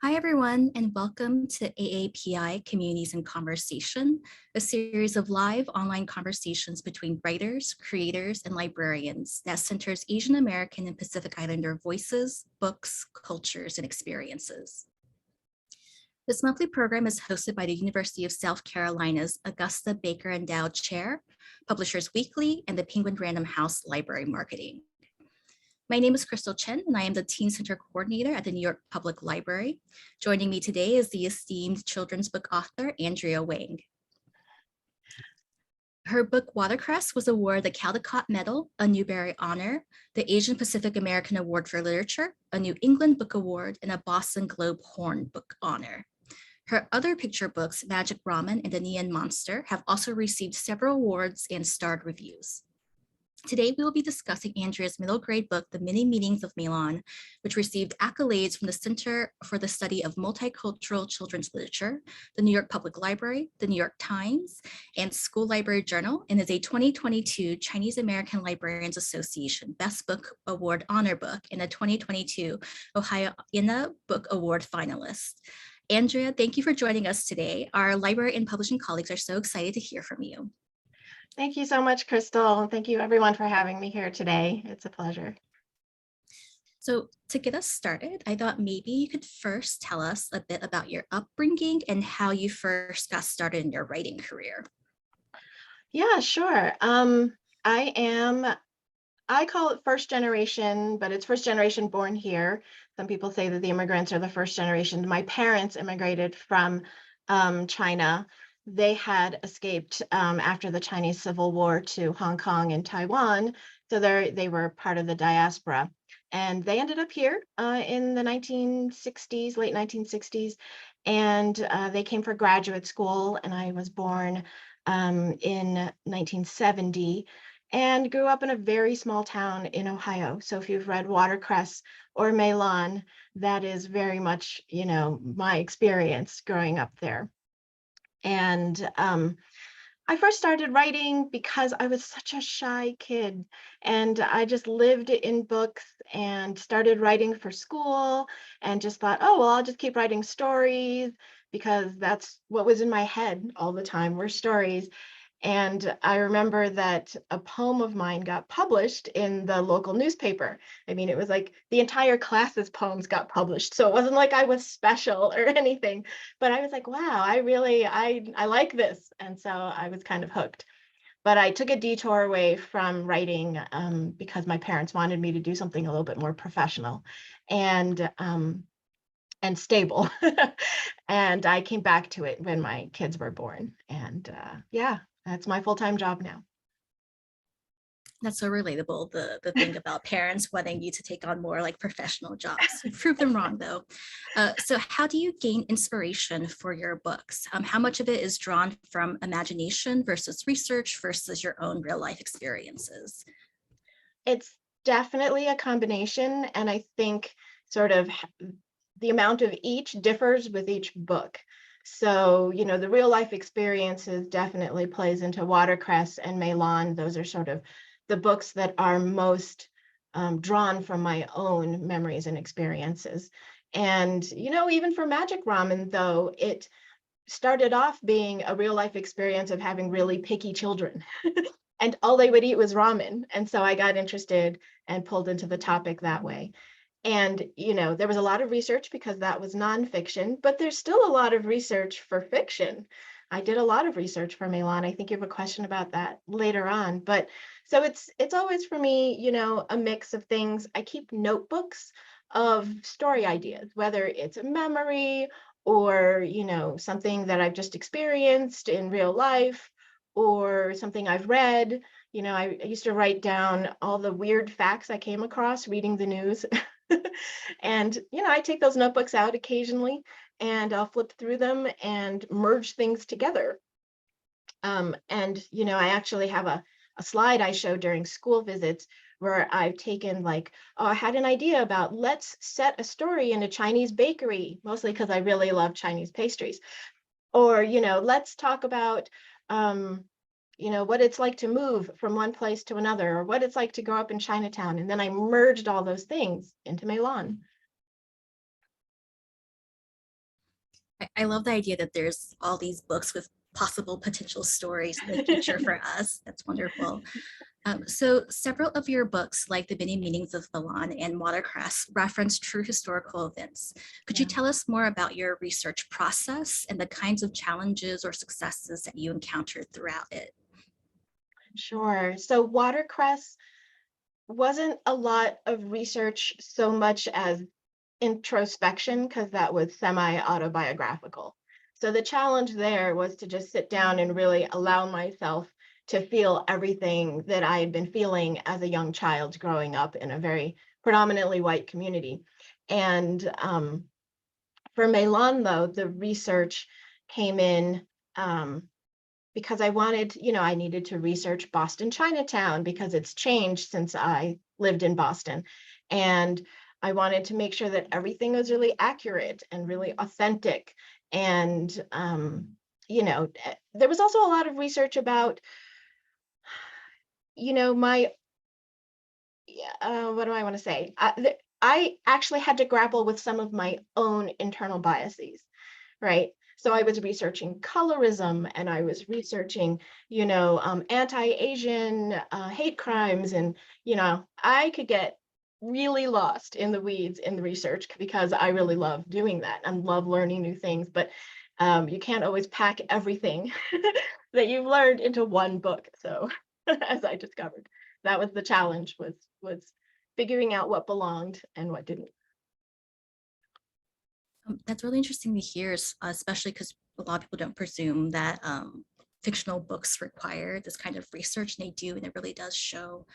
Hi, everyone, and welcome to AAPI Communities in Conversation, a series of live online conversations between writers, creators, and librarians that centers Asian American and Pacific Islander voices, books, cultures, and experiences. This monthly program is hosted by the University of South Carolina's Augusta Baker Endowed Chair, Publishers Weekly, and the Penguin Random House Library Marketing. My name is Crystal Chen, and I am the Teen Center Coordinator at the New York Public Library. Joining me today is the esteemed children's book author, Andrea Wang. Her book, Watercress, was awarded the Caldecott Medal, a Newbery Honor, the Asian Pacific American Award for Literature, a New England Book Award, and a Boston Globe Horn Book Honor. Her other picture books, Magic Ramen and The Neon Monster, have also received several awards and starred reviews. Today, we will be discussing Andrea's middle grade book, The Many Meanings of MEILAN, which received accolades from the Center for the Study of Multicultural Children's Literature, the New York Public Library, the New York Times, and School Library Journal, and is a 2022 Chinese American Librarians Association Best Book Award Honor Book and a 2022 Ohio INA Book Award finalist. Andrea, thank you for joining us today. Our library and publishing colleagues are so excited to hear from you. Thank you so much, Crystal. Thank you everyone for having me here today. It's a pleasure. So to get us started, I thought maybe you could first tell us a bit about your upbringing and how you first got started in your writing career. Yeah, sure. I call it first generation, but it's first generation born here. Some people say that the immigrants are the first generation. My parents immigrated from China. They had escaped after the Chinese Civil War to Hong Kong and Taiwan. So they were part of the diaspora. And they ended up here in the 1960s, late 1960s. And they came for graduate school, and I was born in 1970 and grew up in a very small town in Ohio. So if you've read Watercress or MEILAN, that is very much, my experience growing up there. And I first started writing because I was such a shy kid, and I just lived in books and started writing for school and just thought, oh, well, I'll just keep writing stories because that's what was in my head all the time were stories. And I remember that a poem of mine got published in the local newspaper. I mean, it was like the entire class's poems got published. So it wasn't like I was special or anything, but I was like, wow, I like this. And so I was kind of hooked. But I took a detour away from writing because my parents wanted me to do something a little bit more professional and stable. And I came back to it when my kids were born. And yeah, that's my full-time job now. That's so relatable, the thing about parents wanting you to take on more like professional jobs. You proved them wrong though. So how do you gain inspiration for your books? How much of it is drawn from imagination versus research versus your own real life experiences? It's definitely a combination. And I think sort of the amount of each differs with each book. So, the real life experiences definitely plays into Watercress and MEILAN. Those are sort of the books that are most drawn from my own memories and experiences. And, even for Magic Ramen, though, it started off being a real life experience of having really picky children. And all they would eat was ramen. And so I got interested and pulled into the topic that way. And, there was a lot of research because that was nonfiction, but there's still a lot of research for fiction. I did a lot of research for MEILAN. I think you have a question about that later on. But so it's always for me, a mix of things. I keep notebooks of story ideas, whether it's a memory or, something that I've just experienced in real life or something I've read. I used to write down all the weird facts I came across reading the news. And, I take those notebooks out occasionally and I'll flip through them and merge things together. And, I actually have a slide I show during school visits where I've taken I had an idea about let's set a story in a Chinese bakery, mostly because I really love Chinese pastries. Or, let's talk about, what it's like to move from one place to another, or what it's like to grow up in Chinatown. And then I merged all those things into MEILAN. I love the idea that there's all these books with possible potential stories in the future for us. That's wonderful. So several of your books, like The Many Meanings of Milan and Watercress, reference true historical events. Could you Yeah. tell us more about your research process and the kinds of challenges or successes that you encountered throughout it? Sure. So watercress wasn't a lot of research so much as introspection, because that was semi-autobiographical. So the challenge there was to just sit down and really allow myself to feel everything that I had been feeling as a young child growing up in a very predominantly white community. And for MEILAN, though, the research came in because I wanted, I needed to research Boston Chinatown because it's changed since I lived in Boston. And I wanted to make sure that everything was really accurate and really authentic. And, there was also a lot of research about, my, what do I want to say? I actually had to grapple with some of my own internal biases, right? So I was researching colorism and I was researching, anti-Asian hate crimes. And, I could get really lost in the weeds in the research because I really love doing that and love learning new things. But you can't always pack everything that you've learned into one book. So as I discovered, that was the challenge was figuring out what belonged and what didn't. That's really interesting to hear, especially because a lot of people don't presume that fictional books require this kind of research, and they do, and it really does show.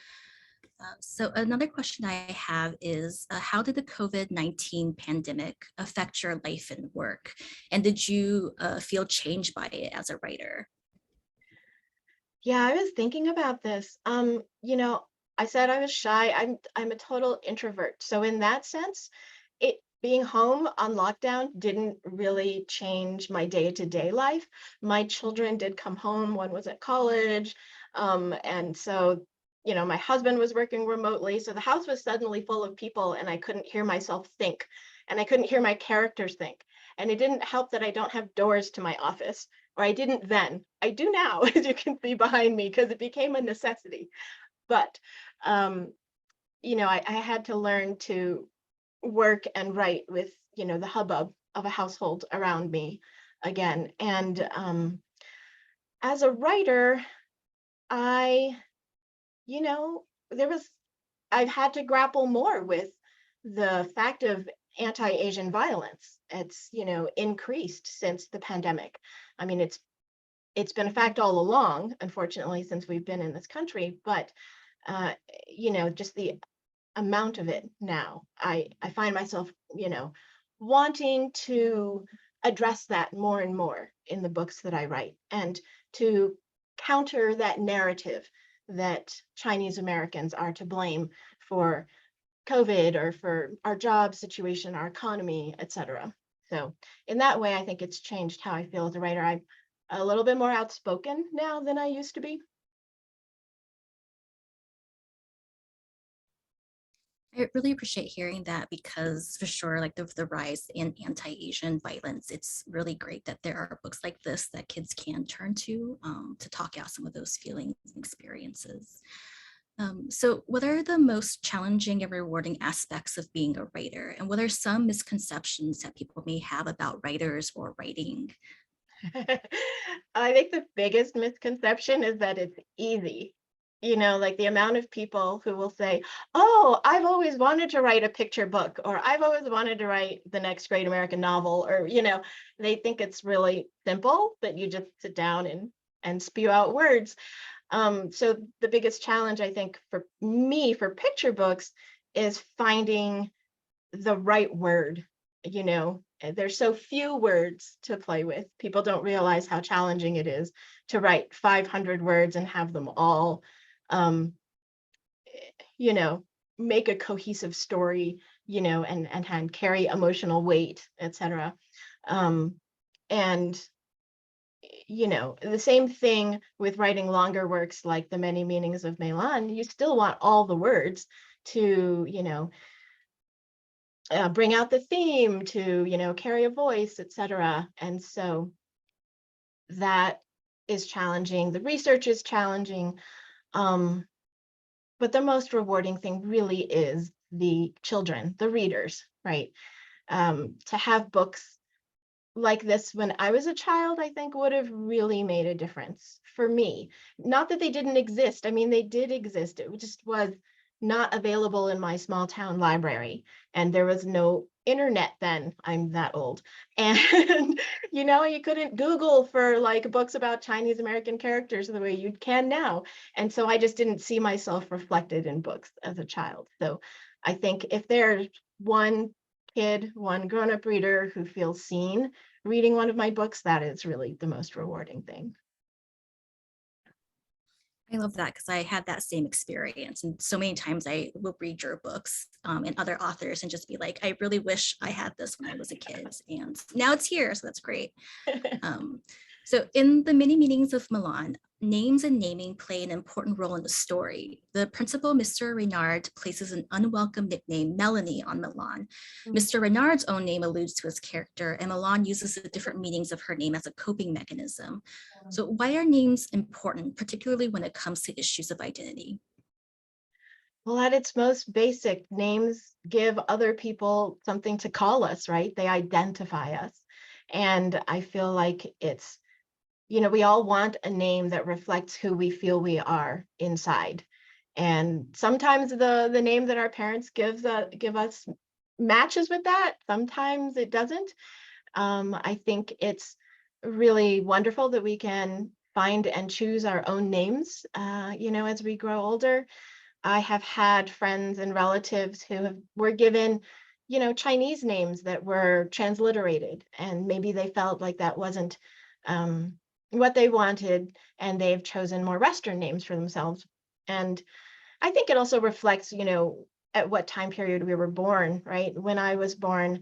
So another question I have is, how did the COVID-19 pandemic affect your life and work? And did you feel changed by it as a writer? Yeah, I was thinking about this. I said I was shy. I'm a total introvert. So in that sense, it being home on lockdown didn't really change my day-to-day life. My children did come home. One was at college. And so, my husband was working remotely. So the house was suddenly full of people and I couldn't hear myself think and I couldn't hear my characters think. And it didn't help that I don't have doors to my office, or I didn't then. I do now, as you can see behind me, because it became a necessity. But I had to learn to work and write with, the hubbub of a household around me again. And as a writer, I, you know, there was, I've had to grapple more with the fact of anti-Asian violence. It's, increased since the pandemic. I mean, it's been a fact all along, unfortunately, since we've been in this country, but uh, just the amount of it now, I find myself, wanting to address that more and more in the books that I write, and to counter that narrative that Chinese Americans are to blame for COVID or for our job situation, our economy, etc. So in that way, I think it's changed how I feel as a writer. I'm a little bit more outspoken now than I used to be. I really appreciate hearing that because for sure, like the rise in anti-Asian violence, it's really great that there are books like this that kids can turn to talk out some of those feelings and experiences. So what are the most challenging and rewarding aspects of being a writer? And what are some misconceptions that people may have about writers or writing? I think the biggest misconception is that it's easy. Like the amount of people who will say, "Oh, I've always wanted to write a picture book," or "I've always wanted to write the next great American novel," or, they think it's really simple that you just sit down and spew out words. So the biggest challenge, I think, for me for picture books is finding the right word. There's so few words to play with. People don't realize how challenging it is to write 500 words and have them all, um, you know, make a cohesive story, and carry emotional weight, etc. Um, and the same thing with writing longer works like The Many Meanings of MEILAN. You still want all the words to, bring out the theme, to, carry a voice, etc. And so that is challenging. The research is challenging. Um, but the most rewarding thing really is the children, the readers, right? To have books like this when I was a child, I think would have really made a difference for me. Not that they didn't exist. I mean, they did exist. It just was not available in my small town library. And there was no internet then. I'm that old. And, you couldn't Google for like books about Chinese American characters the way you can now. And so I just didn't see myself reflected in books as a child. So I think if there's one kid, one grown-up reader who feels seen reading one of my books, that is really the most rewarding thing. I love that because I had that same experience. And so many times I will read your books and other authors and just be like, I really wish I had this when I was a kid. And now it's here. So that's great. Um, so in the many meanings of Milan, names and naming play an important role in the story. The principal, Mr. Reynard, places an unwelcome nickname, Melanie, on Milan. Mr. Reynard's own name alludes to his character, and Milan uses the different meanings of her name as a coping mechanism. So why are names important, particularly when it comes to issues of identity? Well, at its most basic, names give other people something to call us, right? They identify us. And I feel like it's, we all want a name that reflects who we feel we are inside. And sometimes the name that our parents give us matches with that. Sometimes it doesn't. I think it's really wonderful that we can find and choose our own names, as we grow older. I have had friends and relatives were given, Chinese names that were transliterated, and maybe they felt like that wasn't um, what they wanted, and they've chosen more Western names for themselves. And I think it also reflects, at what time period we were born, right? When I was born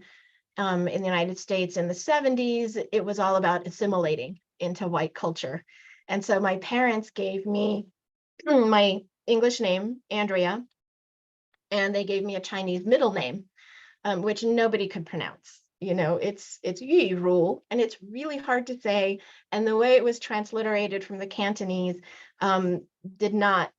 in the United States in the 70s, it was all about assimilating into white culture. And so my parents gave me my English name, Andrea, and they gave me a Chinese middle name, which nobody could pronounce. It's Yi Rule, and it's really hard to say. And the way it was transliterated from the Cantonese did not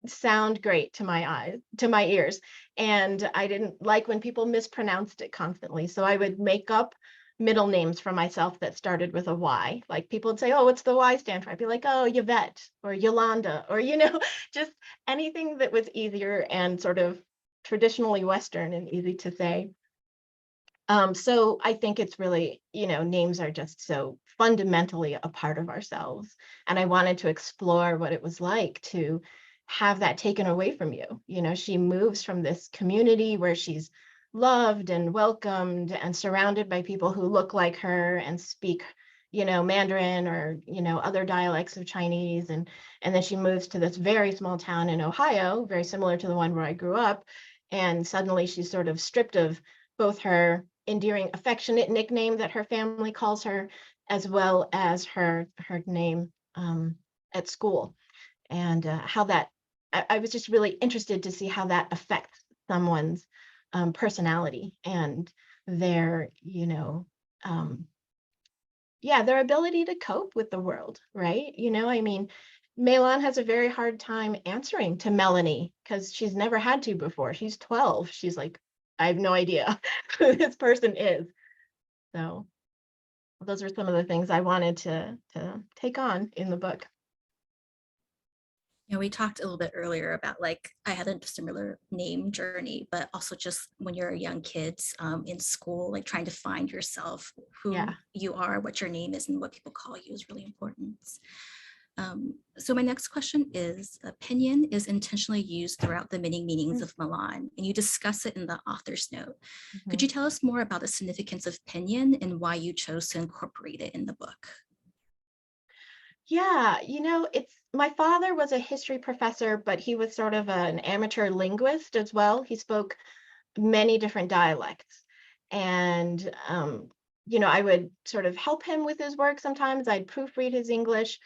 sound great to my ears. And I didn't like when people mispronounced it constantly. So I would make up middle names for myself that started with a Y. Like people would say, "Oh, what's the Y stand for?" I'd be like, "Oh, Yvette or Yolanda," or just anything that was easier and sort of traditionally Western and easy to say. So I think it's really, names are just so fundamentally a part of ourselves. And I wanted to explore what it was like to have that taken away from you. She moves from this community where she's loved and welcomed and surrounded by people who look like her and speak, Mandarin or, other dialects of Chinese. And then she moves to this very small town in Ohio, very similar to the one where I grew up. And suddenly she's sort of stripped of both her endearing, affectionate nickname that her family calls her, as well as her name at school, and how that I was just really interested to see how that affects someone's personality and their, their ability to cope with the world, right? I mean, MEILAN has a very hard time answering to Melanie because she's never had to before. She's 12. She's like, I have no idea who this person is. So those are some of the things I wanted to take on in the book. We talked a little bit earlier about like I had a similar name journey, but also just when you're a young kid in school, like trying to find yourself, who Yeah. you are, what your name is, and what people call you is really important. So my next question is, opinion is intentionally used throughout the many meanings of Milan, and you discuss it in the author's note. Could you tell us more about the significance of opinion and why you chose to incorporate it in the book? Yeah, it's my father was a history professor, but he was sort of an amateur linguist as well. He spoke many different dialects. And I would sort of help him with his work sometimes. I'd proofread his English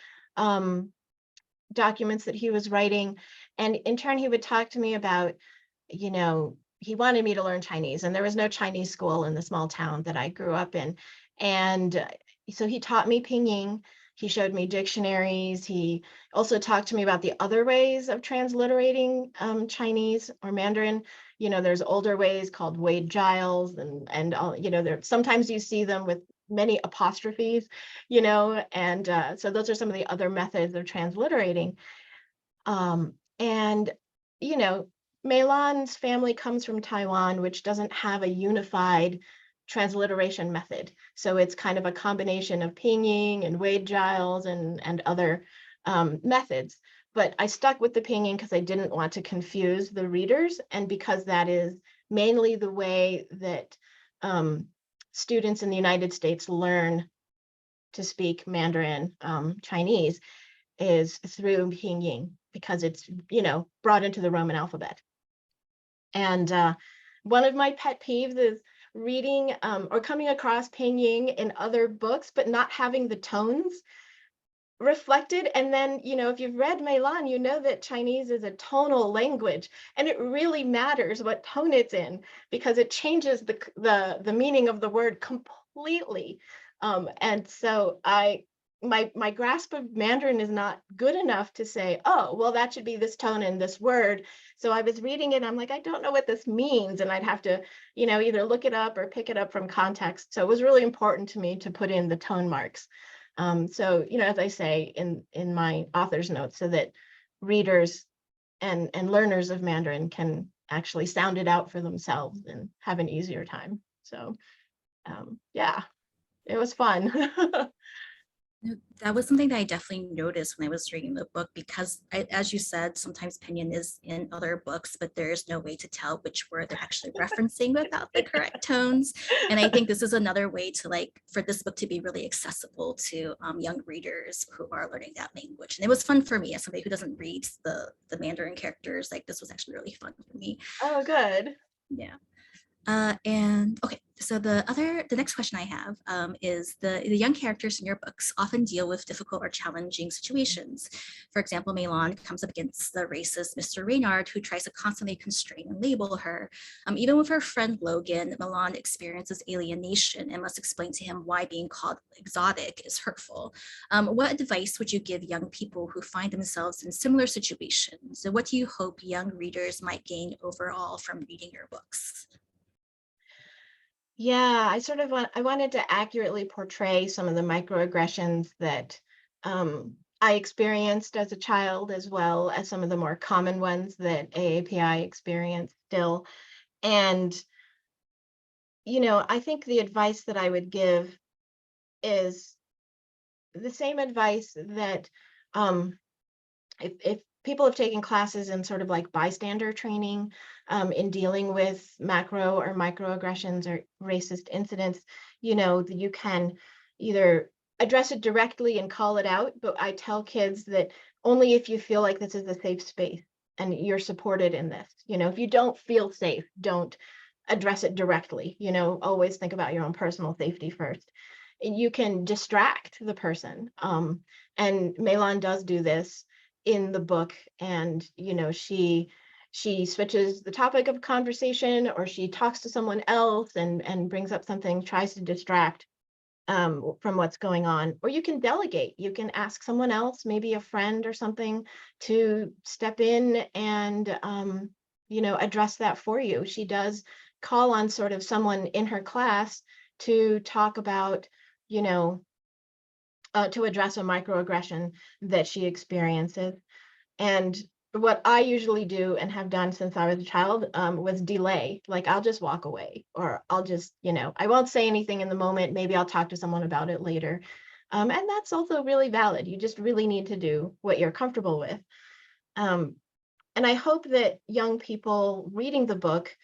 documents that he was writing. And in turn, he would talk to me about, he wanted me to learn Chinese, and there was no Chinese school in the small town that I grew up in. And so he taught me pinyin. He showed me dictionaries. He also talked to me about the other ways of transliterating Chinese or Mandarin. You know, there's older ways called Wade Giles, and all, you know, there sometimes you see them with many apostrophes, you know, and so those are some of the other methods of transliterating. And, you know, MEILAN's family comes from Taiwan, which doesn't have a unified transliteration method. So it's kind of a combination of pinyin and Wade Giles and other methods. But I stuck with the pinyin because I didn't want to confuse the readers, and because that is mainly the way that students in the United States learn to speak Mandarin Chinese is through pinyin, because it's, you know, brought into the Roman alphabet. And one of my pet peeves is reading or coming across pinyin in other books, but not having the tones reflected. And then, you know, if you've read MEILAN, you know that Chinese is a tonal language, and it really matters what tone it's in, because it changes the meaning of the word completely. And so my grasp of Mandarin is not good enough to say, oh, well, that should be this tone in this word. So I was reading it, I'm like, I don't know what this means, and I'd have to, you know, either look it up or pick it up from context. So it was really important to me to put in the tone marks. So, you know, as I say in my author's notes, so that readers and learners of Mandarin can actually sound it out for themselves and have an easier time. So, yeah, it was fun. That was something that I definitely noticed when I was reading the book, because as you said, sometimes pinyin is in other books, but there's no way to tell which word they're actually referencing without the correct tones. And I think this is another way to, like, for this book to be really accessible to young readers who are learning that language. And it was fun for me as somebody who doesn't read the Mandarin characters. Like, this was actually really fun for me. Oh, good. Yeah. And okay, so the next question I have is the young characters in your books often deal with difficult or challenging situations. For example, MEILAN comes up against the racist Mr. Reynard, who tries to constantly constrain and label her. Even with her friend Logan, MEILAN experiences alienation and must explain to him why being called exotic is hurtful. What advice would you give young people who find themselves in similar situations? So what do you hope young readers might gain overall from reading your books? Yeah, I wanted to accurately portray some of the microaggressions that I experienced as a child, as well as some of the more common ones that AAPI experienced still. And, you know, I think the advice that I would give is the same advice that if people have taken classes in sort of like bystander training in dealing with macro or microaggressions or racist incidents, you know, you can either address it directly and call it out, but I tell kids that only if you feel like this is a safe space and you're supported in this. You know, if you don't feel safe, don't address it directly. You know, always think about your own personal safety first. You can distract the person. And MEILAN does do this in the book, and you know, she switches the topic of conversation, or she talks to someone else and brings up something, tries to distract from what's going on. Or you can delegate, you can ask someone else, maybe a friend or something, to step in and you know, address that for you. She does call on sort of someone in her class to talk about, you know, to address a microaggression that she experiences. And what I usually do and have done since I was a child was delay. Like, I'll just walk away, or I'll just, you know, I won't say anything in the moment. Maybe I'll talk to someone about it later. And that's also really valid. You just really need to do what you're comfortable with. And I hope that young people reading the book,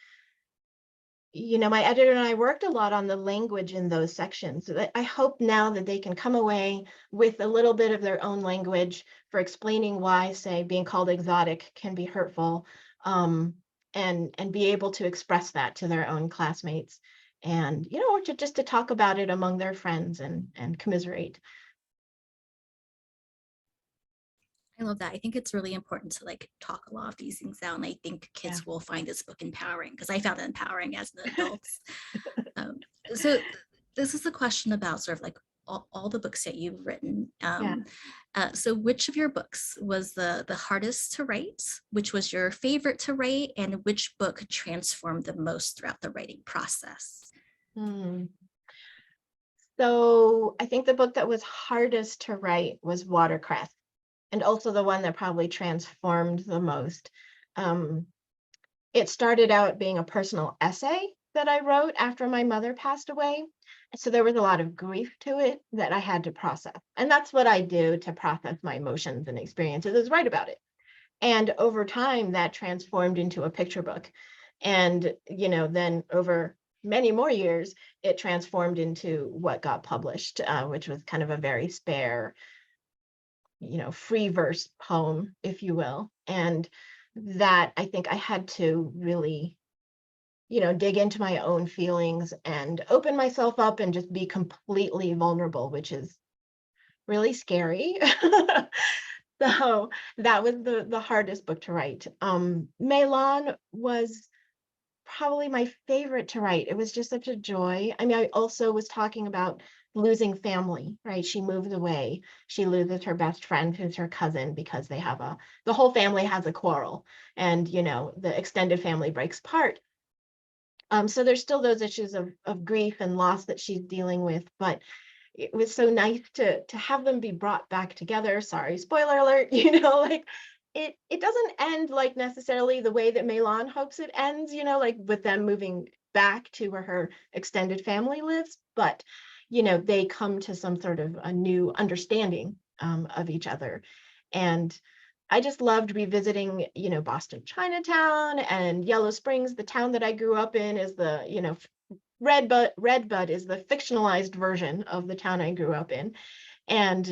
you know, my editor and I worked a lot on the language in those sections. I hope now that they can come away with a little bit of their own language for explaining why, say, being called exotic can be hurtful, and be able to express that to their own classmates, and, you know, or just to talk about it among their friends and commiserate. I love that. I think it's really important to like talk a lot of these things out. And I think Yeah. kids will find this book empowering because I found it empowering as an adult. Um, so this is a question about sort of like all the books that you've written. Yeah. So which of your books was the hardest to write? Which was your favorite to write? And which book transformed the most throughout the writing process? Hmm. So I think the book that was hardest to write was Watercress, and also the one that probably transformed the most. Um, it started out being a personal essay that I wrote after my mother passed away. So there was a lot of grief to it that I had to process. And that's what I do to process my emotions and experiences, is write about it. And over time, that transformed into a picture book. And, then over many more years, it transformed into what got published, which was kind of a very spare, free verse poem, if you will. And that I think I had to really, dig into my own feelings and open myself up and just be completely vulnerable, which is really scary. So that was the hardest book to write. MEILAN was probably my favorite to write. It was just such a joy. I mean, I also was talking about losing family, right? She moves away. She loses her best friend, who's her cousin, because the whole family has a quarrel, and, the extended family breaks apart. So there's still those issues of grief and loss that she's dealing with, but it was so nice to have them be brought back together. Sorry, spoiler alert, like it doesn't end like necessarily the way that MEILAN hopes it ends, like with them moving back to where her extended family lives, but they come to some sort of a new understanding of each other. And I just loved revisiting, Boston Chinatown and Yellow Springs, the town that I grew up in, is the, Redbud is the fictionalized version of the town I grew up in. And,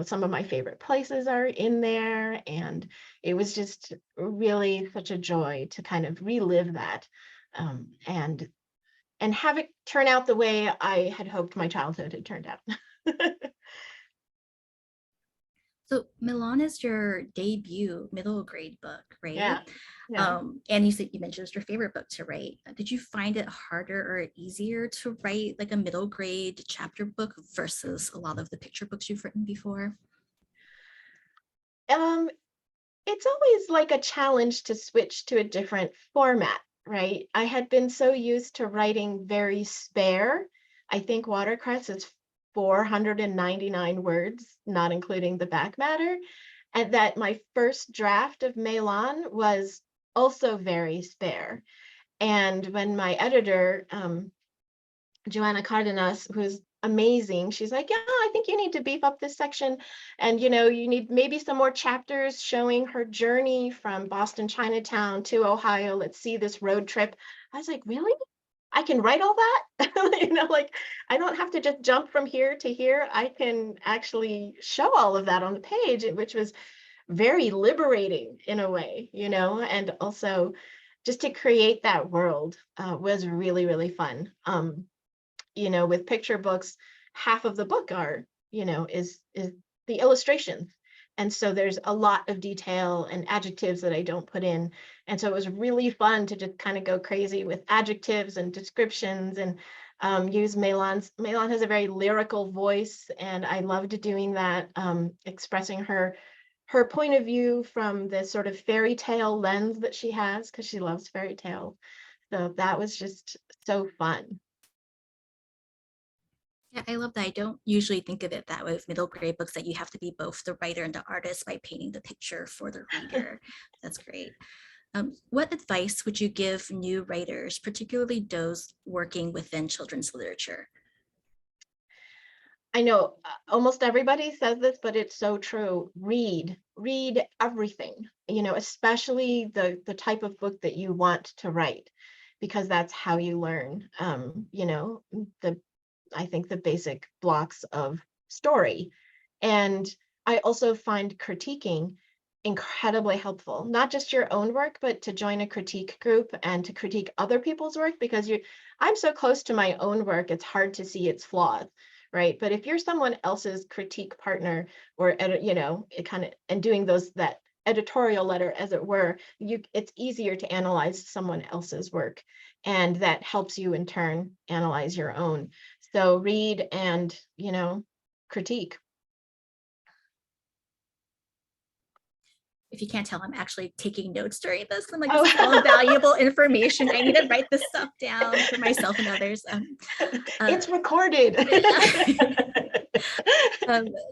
some of my favorite places are in there. And it was just really such a joy to kind of relive that, and have it turn out the way I had hoped my childhood had turned out. So Milan is your debut middle grade book, right? Yeah. Yeah. And you mentioned it's your favorite book to write. Did you find it harder or easier to write like a middle grade chapter book versus a lot of the picture books you've written before? Um, it's always like a challenge to switch to a different format, right? I had been so used to writing very spare. I think Watercress is 499 words, not including the back matter. And that my first draft of MEILAN was also very spare. And when my editor, Joanna Cardenas, who's amazing. She's like, yeah, I think you need to beef up this section. And, you need maybe some more chapters showing her journey from Boston, Chinatown to Ohio. Let's see this road trip. I was like, really? I can write all that? Like I don't have to just jump from here to here. I can actually show all of that on the page, which was very liberating in a way, and also just to create that world was really, really fun. With picture books, half of the book are, is the illustrations. And so there's a lot of detail and adjectives that I don't put in. And so it was really fun to just kind of go crazy with adjectives and descriptions and use MEILAN's. MEILAN has a very lyrical voice, and I loved doing that, expressing her point of view from the sort of fairy tale lens that she has, because she loves fairy tales. So that was just so fun. Yeah, I love that. I don't usually think of it that way with middle grade books that you have to be both the writer and the artist by painting the picture for the reader. That's great. What advice would you give new writers, particularly those working within children's literature? I know almost everybody says this, but it's so true. Read everything, especially the type of book that you want to write, because that's how you learn. The I think the basic blocks of story. And I also find critiquing incredibly helpful, not just your own work, but to join a critique group and to critique other people's work, because I'm so close to my own work, it's hard to see its flaws, right? But if you're someone else's critique partner or you know, it kind of, and doing that editorial letter, as it were, it's easier to analyze someone else's work, and that helps you in turn analyze your own. So read and, you know, critique. If you can't tell, I'm actually taking notes during this. I'm like, Oh. this is all valuable information. I need to write this stuff down for myself and others. It's recorded.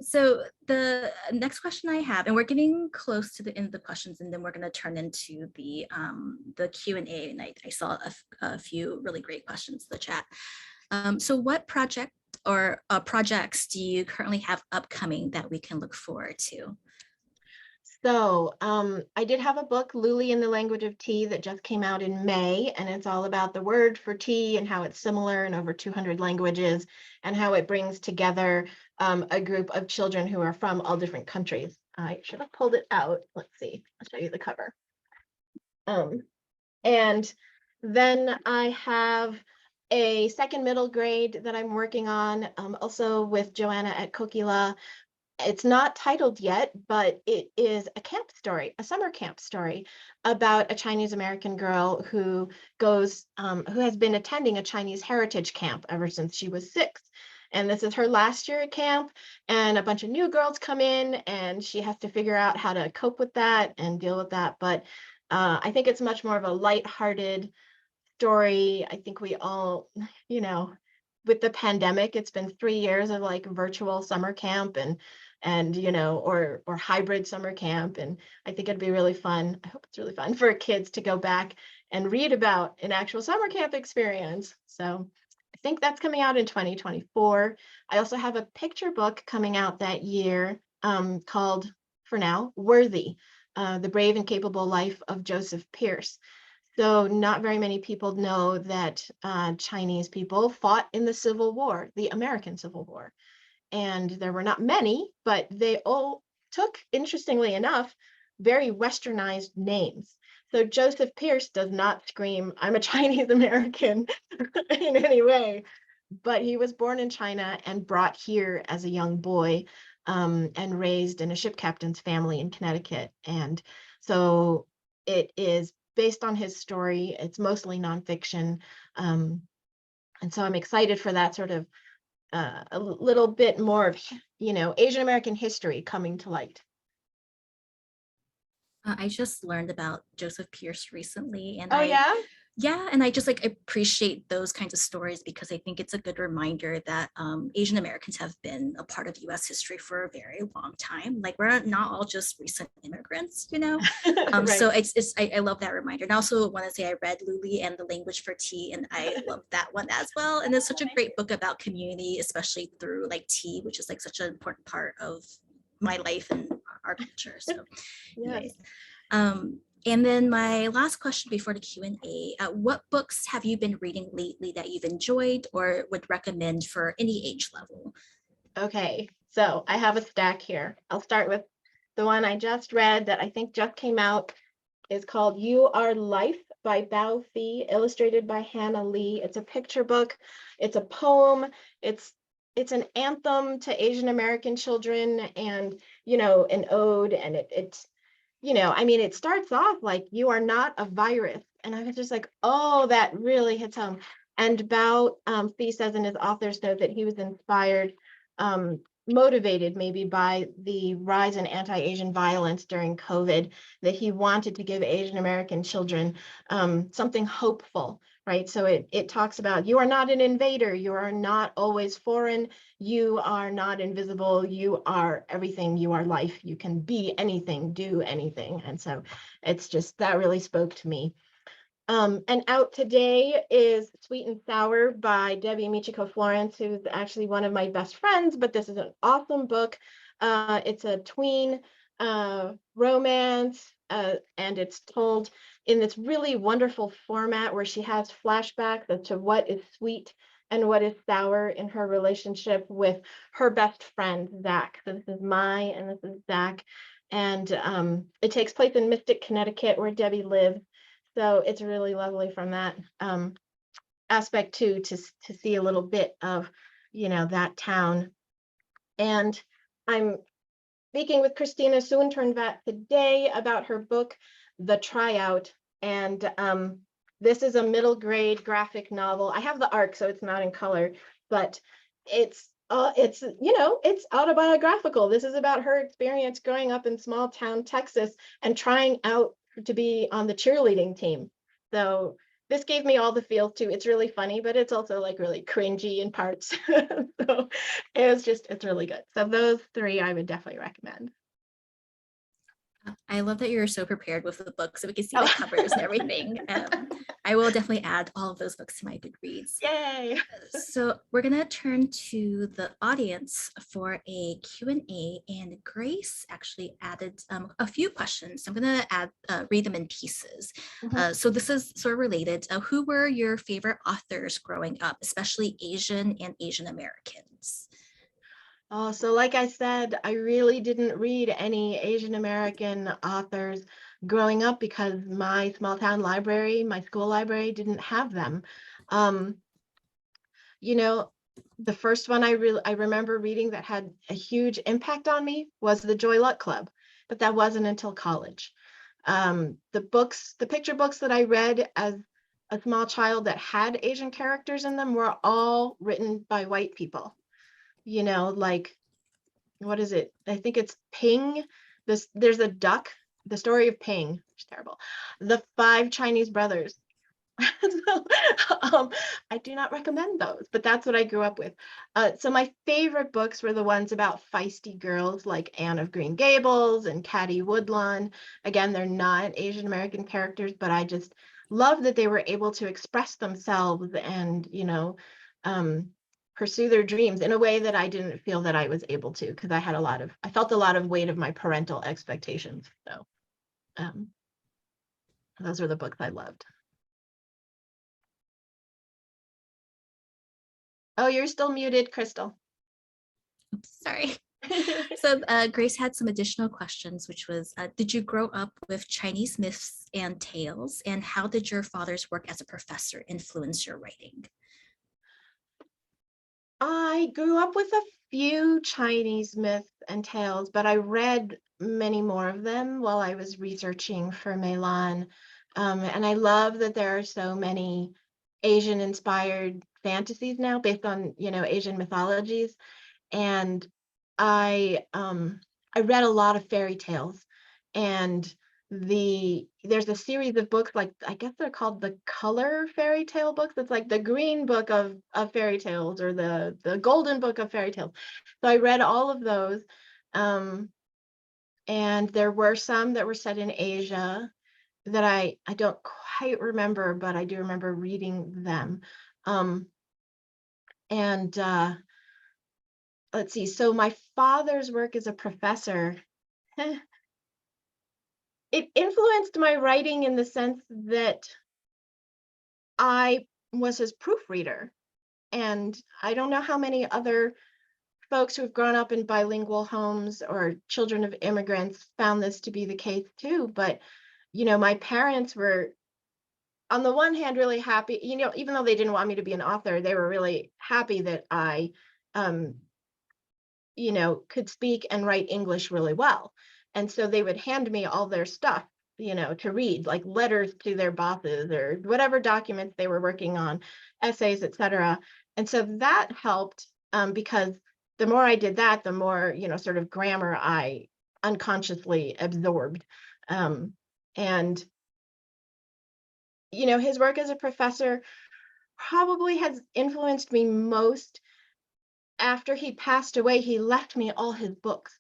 So the next question I have, and we're getting close to the end of the questions, and then we're going to turn into the Q&A, and I saw a few really great questions in the chat. So what project or projects do you currently have upcoming that we can look forward to? So I did have a book, Luli in the Language of Tea, that just came out in May, and it's all about the word for tea and how it's similar in over 200 languages, and how it brings together a group of children who are from all different countries. I should have pulled it out. Let's see. I'll show you the cover. And then I have a second middle grade that I'm working on, also with Joanna at Kokila. It's not titled yet, but it is a camp story, a summer camp story about a Chinese American girl who who has been attending a Chinese heritage camp ever since she was 6. And this is her last year at camp, and a bunch of new girls come in, and she has to figure out how to cope with that and deal with that. But I think it's much more of a lighthearted story. I think we all, you know, with the pandemic, it's been 3 years of like virtual summer camp and you know, or hybrid summer camp, and I think it'd be really fun. I hope it's really fun for kids to go back and read about an actual summer camp experience. So I think that's coming out in 2024. I also have a picture book coming out that year, called, for now, Worthy, The Brave and Capable Life of Joseph Pierce. So not very many people know that Chinese people fought in the Civil War, the American Civil War. And there were not many, but they all took, interestingly enough, very westernized names. So Joseph Pierce does not scream, I'm a Chinese American in any way, but he was born in China and brought here as a young boy, and raised in a ship captain's family in Connecticut. And so it is based on his story. It's mostly nonfiction. And so I'm excited for that sort of a little bit more of, you know, Asian American history coming to light. I just learned about Joseph Pierce recently, and Oh, yeah? and I just like appreciate those kinds of stories because I think it's a good reminder that Asian Americans have been a part of US history for a very long time. Like we're not all just recent immigrants, you know? Right. So I love that reminder. And I also want to say I read Luli and the Language for Tea, and I love that one as well. And it's such a great book about community, especially through like tea, which is like such an important part of my life and our culture. So anyways. And then my last question before the Q&A, what books have you been reading lately that you've enjoyed or would recommend for any age level? Okay, so I have a stack here. I'll start with the one I just read that I think just came out. Is called You Are Life by Bao Fi, illustrated by Hannah Lee. It's a picture book. It's a poem. It's an anthem to Asian American children, and, you know, an ode. And it's, you know, I mean, it starts off like, you are not a virus. And I was just like, oh, that really hits home. And Bao Fi says in his author's note that he was inspired, motivated maybe by the rise in anti-Asian violence during COVID, that he wanted to give Asian American children something hopeful, right? So it talks about, you are not an invader, you are not always foreign, you are not invisible, you are everything, you are life, you can be anything, do anything. And so it's just, that really spoke to me. And out today is Sweet and Sour by Debbie Michiko Florence, who's actually one of my best friends, but this is an awesome book. It's a tween romance, and it's told in this really wonderful format where she has flashbacks as to what is sweet and what is sour in her relationship with her best friend, Zach. So this is Mai and this is Zach. And it takes place in Mystic, Connecticut, where Debbie lives. So it's really lovely from that aspect too, to see a little bit of, that town. And I'm speaking with Christina Soenternvat today about her book, The Tryout. And this is a middle grade graphic novel. I have the ARC, so it's not in color, but it's it's autobiographical. This is about her experience growing up in small town Texas and trying out to be on the cheerleading team. So this gave me all the feels too. It's really funny, but it's also like really cringy in parts. So it's really good. So those three I would definitely recommend. I love that you're so prepared with the book so we can see Oh. the covers and everything. I will definitely add all of those books to my Goodreads. Yay! So we're going to turn to the audience for a Q&A, and Grace actually added a few questions. I'm going to read them in pieces. So this is sort of related. Who were your favorite authors growing up, especially Asian and Asian Americans? Oh, so like I said, I really didn't read any Asian American authors growing up because my small town library, my school library didn't have them. Um, you know, the first one I remember reading that had a huge impact on me was the Joy Luck Club, but that wasn't until college. The picture books that I read as a small child that had Asian characters in them were all written by white people. Like, what is it? I think it's Ping. There's a duck, the story of Ping, it's terrible. The Five Chinese Brothers. So, I do not recommend those, but that's what I grew up with. So my favorite books were the ones about feisty girls like Anne of Green Gables and Caddy Woodlawn. Again, they're not Asian American characters, but I just love that they were able to express themselves and, pursue their dreams in a way that I didn't feel that I was able to, because I felt a lot of weight of my parental expectations. So those are the books I loved. Oh, you're still muted, Crystal. Oops, sorry. So Grace had some additional questions, which was, did you grow up with Chinese myths and tales? And how did your father's work as a professor influence your writing? I grew up with a few Chinese myths and tales, but I read many more of them while I was researching for MEILAN. And I love that there are so many Asian inspired fantasies now based on, Asian mythologies. And I read a lot of fairy tales, and there's a series of books, like I guess they're called the color fairy tale books. It's like the green book of fairy tales, or the golden book of fairy tales. So I read all of those, and there were some that were set in Asia that I don't quite remember, but I do remember reading them. And let's see. So my father's work as a professor, it influenced my writing in the sense that I was his proofreader. And I don't know how many other folks who have grown up in bilingual homes or children of immigrants found this to be the case too. But, my parents were, on the one hand, really happy, even though they didn't want me to be an author, they were really happy that I um, could speak and write English really well. And so they would hand me all their stuff, to read, like letters to their bosses or whatever documents they were working on, essays, etc. And so that helped, because the more I did that, the more, sort of grammar I unconsciously absorbed. And, his work as a professor probably has influenced me most. After he passed away, he left me all his books.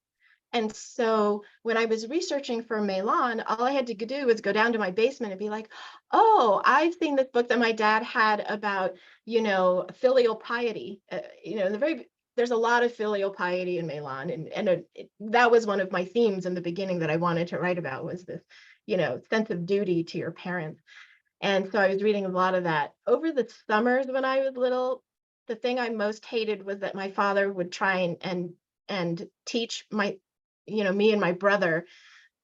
And so when I was researching for MEILAN, all I had to do was go down to my basement and be like, oh, I've seen this book that my dad had about, filial piety. There's a lot of filial piety in MEILAN. And that was one of my themes in the beginning that I wanted to write about, was this, sense of duty to your parents. And so I was reading a lot of that. Over the summers when I was little, the thing I most hated was that my father would try and teach me and my brother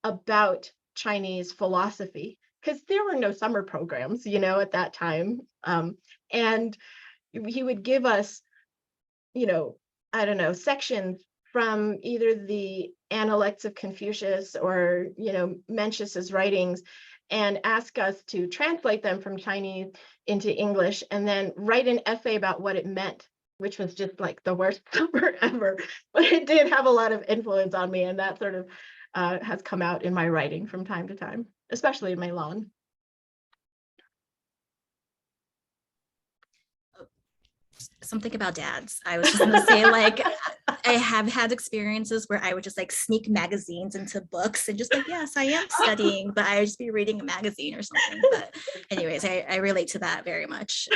about Chinese philosophy, because there were no summer programs, at that time. And he would give us you know, I don't know, sections from either the Analects of Confucius or, Mencius's writings, and ask us to translate them from Chinese into English and then write an essay about what it meant, which was just like the worst summer ever. But it did have a lot of influence on me, and that sort of has come out in my writing from time to time, especially in MEILAN. Something about dads. I was just gonna say, like, I have had experiences where I would just like sneak magazines into books and just like, yes, I am studying, but I would just be reading a magazine or something. But anyways, I relate to that very much.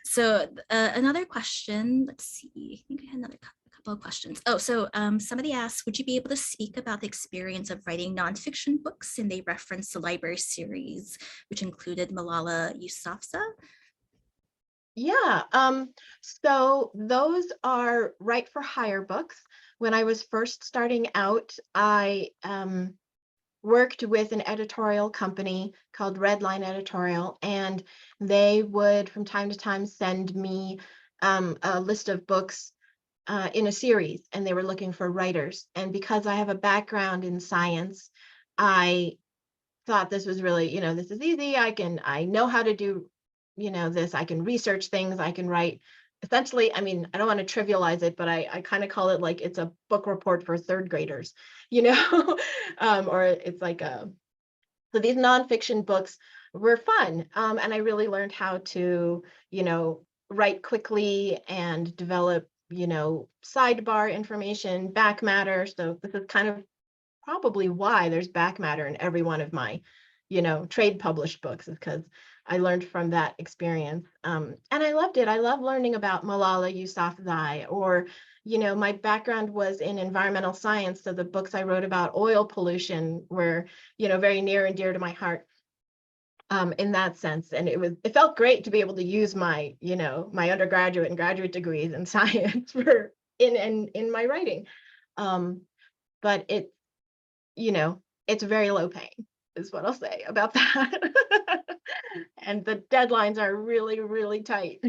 So another question, let's see, I think I had another couple of questions. Oh, so somebody asked, would you be able to speak about the experience of writing nonfiction books? And they referenced the library series, which included Malala Yousafzai. Yeah, so those are write for hire books. When I was first starting out, I worked with an editorial company called Redline Editorial, and they would from time to time send me a list of books in a series, and they were looking for writers. And because I have a background in science, I thought this was really, this is easy. I know how to do, this. I can research things. I can write. Essentially, I mean, I don't want to trivialize it, but I kind of call it like it's a book report for third graders, or it's like so these nonfiction books were fun. And I really learned how to, write quickly and develop, sidebar information, back matter. So this is kind of probably why there's back matter in every one of my, trade published books, is because I learned from that experience. And I loved it. I love learning about Malala Yousafzai, or, my background was in environmental science. So the books I wrote about oil pollution were, very near and dear to my heart. In that sense, and it felt great to be able to use my my undergraduate and graduate degrees in science for in my writing, but it's very low paying, is what I'll say about that. And the deadlines are really, really tight.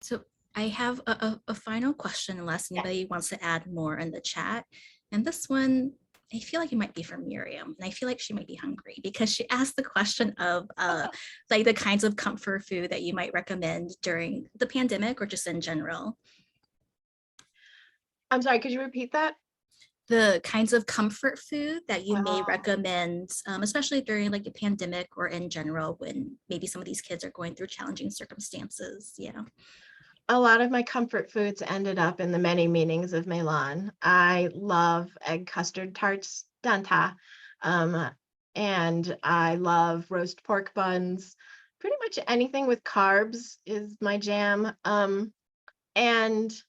So I have a final question, unless Yeah. anybody wants to add more in the chat. And this one, I feel like it might be from Miriam, and I feel like she might be hungry because she asked the question of like the kinds of comfort food that you might recommend during the pandemic or just in general. I'm sorry, could you repeat that? The kinds of comfort food that you may Oh. recommend, especially during like the pandemic or in general, when maybe some of these kids are going through challenging circumstances. Yeah. A lot of my comfort foods ended up in the many meanings of MEILAN. I love egg custard tarts, danta, um, and I love roast pork buns. Pretty much anything with carbs is my jam. And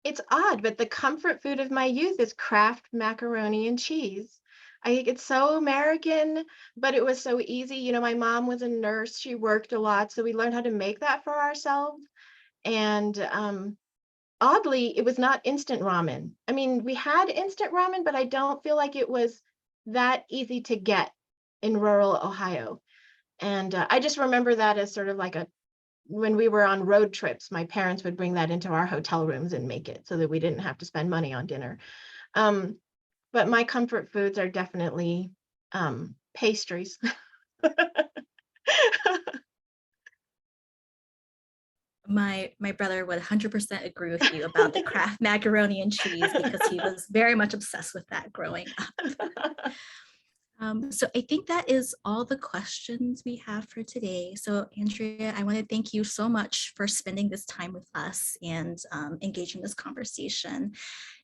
it's odd, but the comfort food of my youth is Kraft macaroni and cheese. I think it's so American, but it was so easy. My mom was a nurse. She worked a lot, so we learned how to make that for ourselves. And oddly, it was not instant ramen. I mean, we had instant ramen, but I don't feel like it was that easy to get in rural Ohio. And I just remember that as sort of like when we were on road trips, my parents would bring that into our hotel rooms and make it so that we didn't have to spend money on dinner. Um, but my comfort foods are definitely pastries. My brother would 100% agree with you about the Kraft macaroni and cheese because he was very much obsessed with that growing up. So I think that is all the questions we have for today. So Andrea, I want to thank you so much for spending this time with us and engaging this conversation.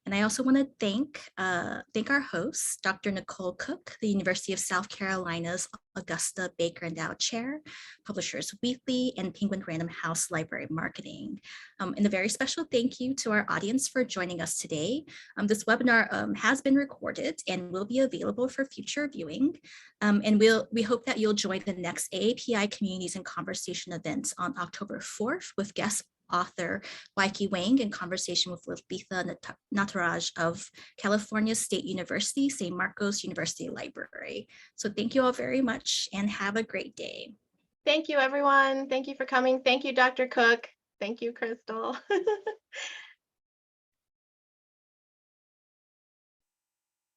And I also want to thank our host, Dr. Nicole Cook, the University of South Carolina's Augusta Baker Endowed Chair, Publishers Weekly, and Penguin Random House Library Marketing. And a very special thank you to our audience for joining us today. This webinar has been recorded and will be available for future viewing. And we hope that you'll join the next AAPI Communities and Conversation event on October 4th with guest author Wang in conversation with Lalitha Nataraj of California State University, San Marcos University Library. So thank you all very much and have a great day. Thank you, everyone. Thank you for coming. Thank you, Dr. Cook. Thank you, Crystal.